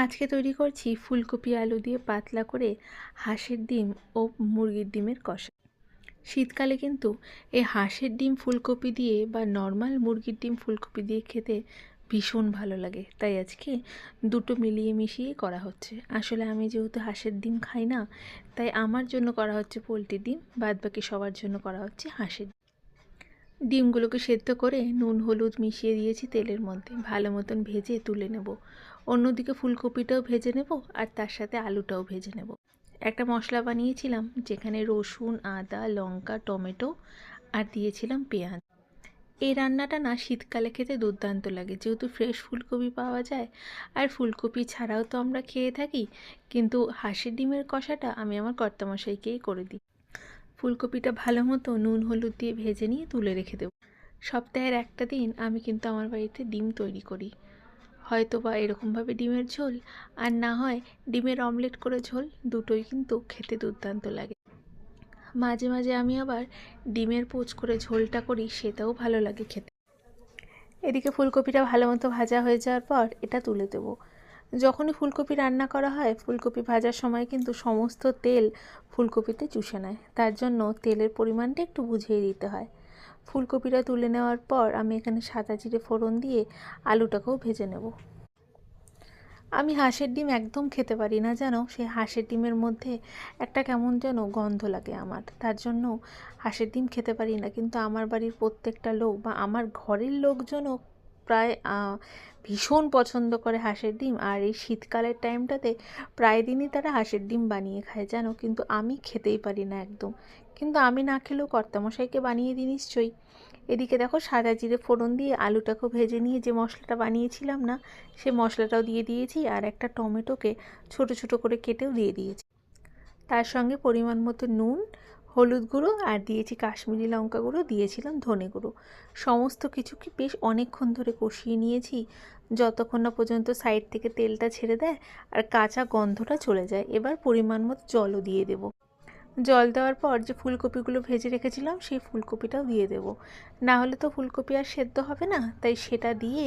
আজকে তৈরি করছি ফুলকপি আলু দিয়ে পাতলা করে হাঁসের ডিম ও মুরগির ডিমের কষা। শীতকালে কিন্তু এই হাঁসের ডিম ফুলকপি দিয়ে বা নর্মাল মুরগির ডিম ফুলকপি দিয়ে খেতে ভীষণ ভালো লাগে, তাই আজকে দুটো মিলিয়ে মিশিয়ে করা হচ্ছে। আসলে আমি যেহেতু হাঁসের ডিম খাই না, তাই আমার জন্য করা হচ্ছে পোলট্রির ডিম, বাদবাকি সবার জন্য করা হচ্ছে হাঁসের। ডিমগুলোকে সেদ্ধ করে নুন হলুদ মিশিয়ে দিয়েছি তেলের মধ্যে, ভালো মতন ভেজে তুলে নেব। অন্যদিকে ফুলকপিটাও ভেজে নেব আর তার সাথে আলুটাও ভেজে নেব। একটা মশলা বানিয়েছিলাম যেখানে রসুন আদা লঙ্কা টমেটো আর দিয়েছিলাম পেঁয়াজ। এই রান্নাটা না শীতকালে খেতে দুর্দান্ত লাগে, যেহেতু ফ্রেশ ফুলকপি পাওয়া যায়। আর ফুলকপি ছাড়াও তো আমরা খেয়ে থাকি, কিন্তু হাঁসের ডিমের কষাটা আমি আমার কর্তামশাইকেই করে দিই। ফুলকপিটা ভালো মতো নুন হলুদ দিয়ে ভেজে নিয়ে তুলে রেখে দেবো। সপ্তাহের একটা দিন আমি কিন্তু আমার বাড়িতে ডিম তৈরি করি, হয়তো বা এরকমভাবে ডিমের ঝোল, আর না হয় ডিমের অমলেট করে ঝোল, দুটোই কিন্তু খেতে দুর্দান্ত লাগে। মাঝে মাঝে আমি আবার ডিমের পোচ করে ঝোলটা করি, সেটাও ভালো লাগে খেতে। এদিকে ফুলকপিটা ভালো মতো ভাজা হয়ে যাওয়ার পর এটা তুলে দেবো। যখনই ফুলকপি রান্না করা হয়, ফুলকপি ভাজার সময় কিন্তু সমস্ত তেল ফুলকপিতে চুষে নেয়, তার জন্য তেলের পরিমাণটা একটু বুঝিয়ে দিতে হয়। ফুলকপিটা তুলে নেওয়ার পর আমি এখানে সাদা জিরে ফোড়ন দিয়ে আলুটাকেও ভেজে নেব। আমি হাঁসের ডিম একদম খেতে পারি না জানো, সেই হাঁসের ডিমের মধ্যে একটা কেমন যেন গন্ধ লাগে আমার, তার জন্য হাঁসের ডিম খেতে পারি না। কিন্তু আমার বাড়ির প্রত্যেকটা লোক বা আমার ঘরের লোকজনও প্রায় ভীষণ পছন্দ করে হাঁসের ডিম, আর এই শীতকালের টাইমটাতে প্রায় দিনই তারা হাঁসের ডিম বানিয়ে খায় জানো, কিন্তু আমি খেতেই পারি না একদম। কিন্তু আমি না খেলেও কর্তামশাইকে বানিয়ে দিই নিশ্চয়ই। এদিকে দেখো সাদা জিরে ফোড়ন দিয়ে আলুটাকেও ভেজে নিয়ে যে মশলাটা বানিয়েছিলাম না, সে মশলাটাও দিয়ে দিয়েছি, আর একটা টমেটোকে ছোট ছোট করে কেটেও দিয়ে দিয়েছি। তার সঙ্গে পরিমাণ মতো নুন হলুদ গুঁড়ো আর দিয়েছি কাশ্মীরি লঙ্কা গুঁড়ো, দিয়েছিলাম ধনে গুঁড়ো। সমস্ত কিছুকে বেশ অনেকক্ষণ ধরে কষিয়ে নিয়েছি, যতক্ষণ না পর্যন্ত সাইড থেকে তেলটা ছেড়ে দেয় আর কাঁচা গন্ধটা চলে যায়। এবার পরিমাণ মতো জলও দিয়ে দেবো। জল দেওয়ার পর যে ফুলকপিগুলো ভেজে রেখেছিলাম সেই ফুলকপিটাও দিয়ে দেব, না হলে তো ফুলকপি আর সেদ্ধ হবে না, তাই সেটা দিয়ে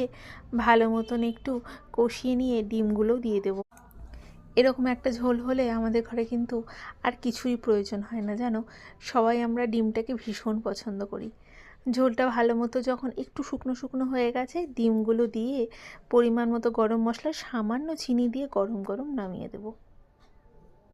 ভালো মতন একটু কষিয়ে নিয়ে ডিমগুলোও দিয়ে দেব। এরকম একটা ঝোল হলে আমাদের ঘরে কিন্তু আর কিছুই প্রয়োজন হয় না জানো, সবাই আমরা ডিমটাকে ভীষণ পছন্দ করি। ঝোলটা ভালো মতো যখন একটু শুকনো শুকনো হয়ে গেছে, ডিমগুলো দিয়ে পরিমাণ মতো গরম মশলা সামান্য চিনি দিয়ে গরম গরম নামিয়ে দেবো।